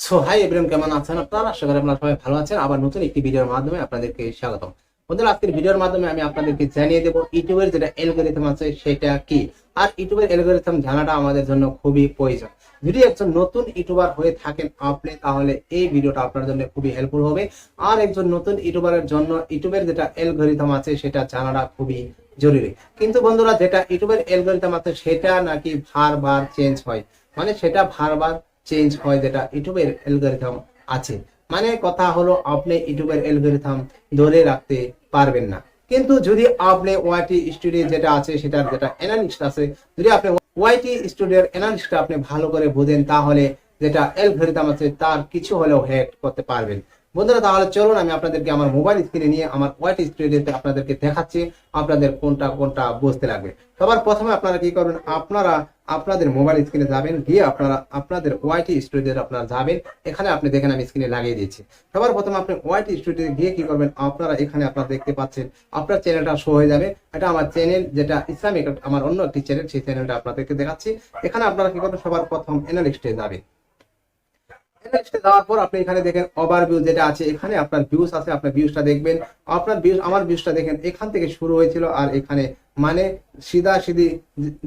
So hi everyone, কেমন আছেন আপনারা? আশা করি আপনারা সবাই ভালো আছেন। আবার নতুন একটি ভিডিওর মাধ্যমে আপনাদেরকে স্বাগতম। বন্ধুরা, আজকের ভিডিওর মাধ্যমে আমি আপনাদেরকে জানিয়ে দেব ইউটিউবের যেটা অ্যালগরিথম আছে সেটা কি। আর ইউটিউবের অ্যালগরিথম জানাটা আমাদের জন্য খুবই প্রয়োজন। যদি একজন নতুন ইউটিউবার হয়ে থাকেন আপনি, তাহলে এই ভিডিওটা আপনার জন্য খুবই হেল্পফুল হবে। আর একজন নতুন ইউটিউবারের জন্য ইউটিউবের যেটা অ্যালগরিথম আছে সেটা জানাটা খুবই জরুরি। কিন্তু বন্ধুরা, যেটা ইউটিউবের অ্যালগরিথম আছে সেটা নাকি বারবার চেঞ্জ হয়, মানে সেটা বারবার চেঞ্জ হয় যেটা ইউটিউবের অ্যালগরিথম আছে। মানে কথা হলো, আপনি ইউটিউবের অ্যালগরিথম ধরে রাখতে পারবেন না। কিন্তু যদি আপনি ওয়াইটি স্টুডিও যেটা আছে সেটার যেটা অ্যানালিস্ট আছে, যদি আপনি ওয়াইটি স্টুডিওর অ্যানালিস্টটা আপনি ভালো করে বোঝেন, তাহলে যেটা অ্যালগরিথম আছে তার কিছু হলেও হ্যাক করতে পারবেন। বন্ধুরা, তাহলে চলুন আমি আপনাদেরকে আমার মোবাইল স্ক্রিনে নিয়ে আমার ওয়াইটি স্টুডিওতে আপনাদেরকে দেখাচ্ছি আপনাদের কোনটা কোনটা বুঝতে লাগবে। সবার প্রথমে আপনারা কি করবেন, আপনারা আপনাদের মোবাইল স্ক্রিনে যাবেন, গিয়ে আপনারা আপনাদের ওয়াইটি স্টুডিওতে আপনারা যাবেন। এখানে আপনি দেখেন আমি স্ক্রিনে লাগিয়ে দিয়েছি। সবার প্রথমে আপনি ওয়াইটি স্টুডিওতে গিয়ে কি করবেন, আপনারা এখানে আপনারা দেখতে পাচ্ছেন আপনার চ্যানেলটা শো হয়ে যাবে। এটা আমার চ্যানেল, যেটা ইসলামিক আমার অন্য একটি চ্যানেল, সেই চ্যানেলটা আপনাদেরকে দেখাচ্ছি। এখানে আপনারা কি করবেন, সবার প্রথম অ্যানালিস্টে যাবেন। যাওয়ার পর আপনি এখানে দেখেন ওভারভিউ যেটা আছে, এখানে আপনার ভিউজ আছে, আপনার ভিউজটা দেখবেন। আপনার ভিউজ, আমার ভিউজটা দেখেন এখান থেকে শুরু হয়েছিল আর এখানে মানে সিধা সিধি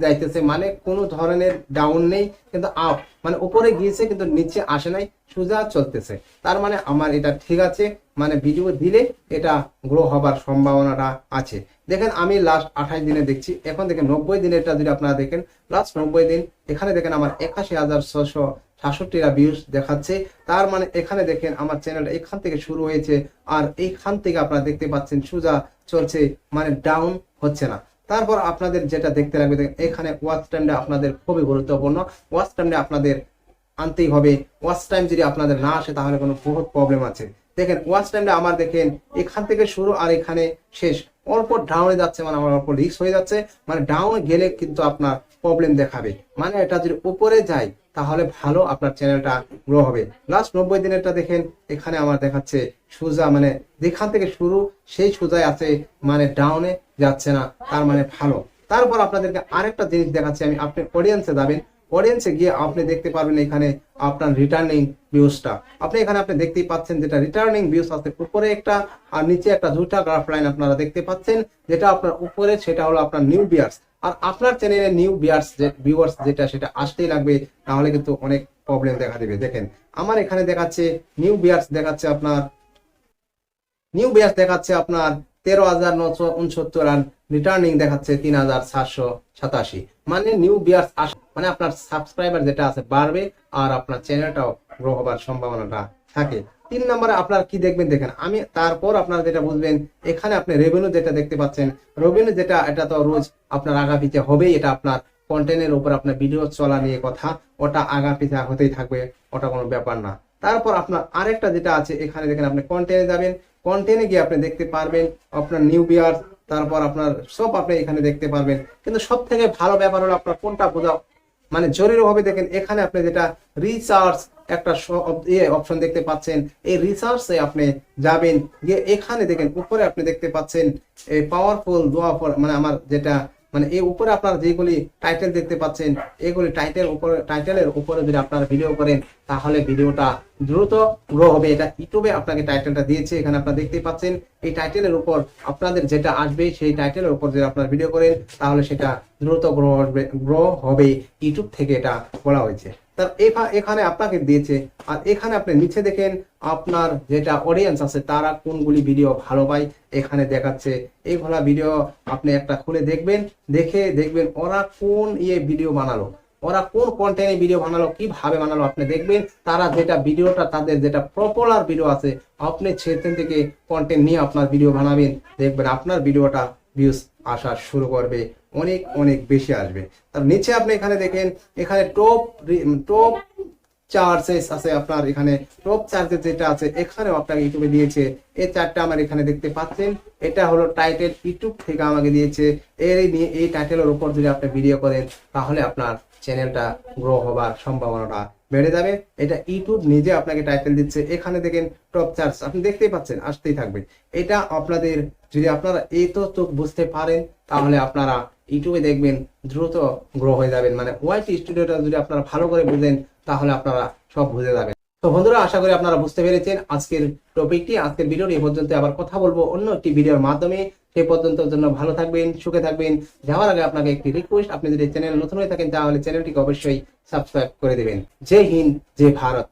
যাইতেছে, মানে কোনো ধরনের ডাউন নেই, কিন্তু আপ মানে উপরে গিয়েছে কিন্তু নিচে আসে নাই, সোজা চলতেছে। তার মানে আমার এটা ঠিক আছে, মানে ভিডিও দিলে এটা গ্রো হবার সম্ভাবনাটা আছে। দেখেন আমি লাস্ট 28 দিনে দেখছি, এখন দেখেন 90 দিনেরটা যদি আপনারা দেখেন, লাস্ট 90 দিন এখানে দেখেন আমার 81,667টা ভিউজ দেখাচ্ছে। তার মানে এখানে দেখেন আমার চ্যানেলটা এখান থেকে শুরু হয়েছে আর এইখান থেকে আপনারা দেখতে পাচ্ছেন সোজা চলছে, মানে ডাউন হচ্ছে না। তারপর আপনাদের যেটা দেখতে লাগবে, দেখেন এখানে ওয়াচ টাইমটা আপনাদের খুবই গুরুত্বপূর্ণ। ওয়াচ টাইমটা আপনাদের আনতেই হবে। ওয়াচ টাইম যদি আপনাদের না আসে তাহলে কোনো বহুত প্রবলেম আছে। দেখেন ওয়াচ টাইমটা আমার দেখেন এখান থেকে শুরু আর এখানে শেষ, অল্প ডাউনে যাচ্ছে, মানে আমার অল্প রিস্ক হয়ে যাচ্ছে। মানে ডাউনে গেলে কিন্তু আপনার প্রবলেম দেখাবে, মানে এটা যদি উপরে যায় তাহলে ভালো আপনার চ্যানেলটা গ্রো হবে। লাস্ট 90 দিনেরটা দেখেন, এখানে আমার দেখাচ্ছে সোজা, মানে যেখান থেকে শুরু সেই সোজাই আছে, মানে ডাউনে যাচ্ছে না, তার মানে ভালো। তারপর আপনাদেরকে আরেকটা জিনিস দেখাচ্ছি আমি, আপনি অডিয়েন্সে যাবেন। অডিয়েন্সে গিয়ে আপনি দেখতে পারবেন এখানে আপনার রিটার্নিং ভিউজটা আপনি এখানে আপনি দেখতেই পাচ্ছেন, যেটা রিটার্নিং ভিউজ আছে উপরে একটা আর নিচে একটা, দুটা গ্রাফ লাইন আপনারা দেখতে পাচ্ছেন। যেটা আপনার উপরে সেটা হলো আপনার নিউ ভিউয়ার্স, আর আপনার চ্যানেলে নিউ ভিউয়ার্স যেটা সেটা আসতেই লাগবে, তাহলে কিন্তু অনেক প্রবলেম দেখা দিবে। দেখেন আমার এখানে দেখাচ্ছে নিউ ভিউয়ার্স দেখাচ্ছে আপনার 13,969 আর রিটার্নিং দেখাচ্ছে 3,787। মানে নিউ ভিউয়ার্স আসা মানে আপনার সাবস্ক্রাইবার যেটা আছে বাড়বে আর আপনার চ্যানেলটাও গ্রো হবার সম্ভাবনাটা থাকে। 3 নম্বরে আপনারা কি দেখবেন, দেখেন আমি তারপর আপনারা যেটা বুঝবেন, এখানে আপনি রেভিনিউ যেটা দেখতে পাচ্ছেন, রেভিনিউ যেটা এটা তো রোজ আপনার আগা পিছে হবেই, এটা আপনার কন্টেন্টের উপর আপনার ভিডিও চলা নিয়ে কথা, ওটা আগা পিছা হতেই থাকবে, ওটা কোনো ব্যাপার না। তারপর আপনার আরেকটা যেটা আছে, এখানে দেখেন আপনি কন্টেন্টে যাবেন, কন্টেন্টে গিয়ে আপনি দেখতে পারবেন আপনার নিউ ভিউয়ার্স, তারপর আপনার সব আপনি এখানে দেখতে পারবেন। কিন্তু সব থেকে ভালো ব্যাপার হলো আপনার কোনটা বোঝা মানে জরুরি হবে। দেখেন এখানে আপনি যেটা রিসার্চ একটা অপশন দেখতে পাচ্ছেন, এই রিসার্চে আপনি যাবেন, গিয়ে এখানে দেখেন উপরে আপনি দেখতে পাচ্ছেন এই পাওয়ারফুল দোয়া, মানে আমার যেটা মানে এই উপরে আপনারা যেগুলি টাইটেল দেখতে পাচ্ছেন, এগুলি টাইটেলের উপরে যদি আপনারা ভিডিও করেন তাহলে ভিডিওটা দ্রুত গ্রো হবে। এটা ইউটিউবে আপনাকে টাইটেলটা দিয়েছে, এখানে আপনারা দেখতে পাচ্ছেন। এই টাইটেলের উপর আপনাদের যেটা আসবে সেই টাইটেলের উপর যদি আপনারা ভিডিও করেন তাহলে সেটা দ্রুত গ্রো হবে। ইউটিউব থেকে এটা বলা হয়েছে। তার এখানে আপনাকে দিয়েছে, আর এখানে আপনি নিচে দেখেন আপনার যেটা অডিয়েন্স আছে তারা কোনগুলি ভিডিও ভালো পায়, এখানে দেখাচ্ছে। এইগুলা ভিডিও আপনি একটা খুলে দেখবেন, দেখে দেখবেন ওরা কোন ভিডিও বানালো, ওরা কোন কন্টেন্টে ভিডিও বানালো, কিভাবে বানালো আপনি দেখবেন। তারা যেটা ভিডিওটা তাদের যেটা পপুলার ভিডিও আছে, আপনি সেখান থেকে কন্টেন্ট নিয়ে আপনার ভিডিও বানাবেন, দেখবেন আপনার ভিডিওটা ভিউজ আসা শুরু করবে, অনেক অনেক বেশি আসবে। তার নিচে আপনি এখানে দেখেন, এখানে টপ চার্জেস আছে আপনার, এখানে টপ চার্জেস যেটা আছে এখানেও আপনাকে ইউটিউবে দিয়েছে। এই চারটা আমার এখানে দেখতে পাচ্ছেন, এটা হলো টাইটেল ইউটিউব থেকে আমাকে দিয়েছে। এই টাইটেলের উপর যদি আপনি ভিডিও করেন তাহলে আপনার চ্যানেলটা গ্রো হবার সম্ভাবনাটা বেড়ে যাবে। এটা ইউটিউব নিজে আপনাকে টাইটেল দিচ্ছে। এখানে দেখেন টপ চার্জ আপনি দেখতেই পাচ্ছেন, আসতেই থাকবে। এটা আপনাদের যদি আপনারা এই তো বুঝতে পারেন তাহলে আপনারা ইউটিউবে দেখবেন দ্রুত গ্রো হয়ে যাবেন। মানে ওয়াইটি স্টুডিওটা যদি আপনারা ভালো করে বুঝেন তাহলে আপনারা সব বুঝে যাবেন। তো বন্ধুরা, আশা করি আপনারা বুঝতে পেরেছেন আজকের টপিকটি। আজকের ভিডিওটি এ পর্যন্ত, আবার কথা বলবো অন্য একটি ভিডিওর মাধ্যমে। সেই পর্যন্তর জন্য ভালো থাকবেন, সুখে থাকবেন। যাওয়ার আগে আপনাকে একটি রিকোয়েস্ট, আপনি যদি চ্যানেল নতুন হয়ে থাকেন তাহলে চ্যানেলটিকে অবশ্যই সাবস্ক্রাইব করে দেবেন। জয় হিন্দ, জয় ভারত।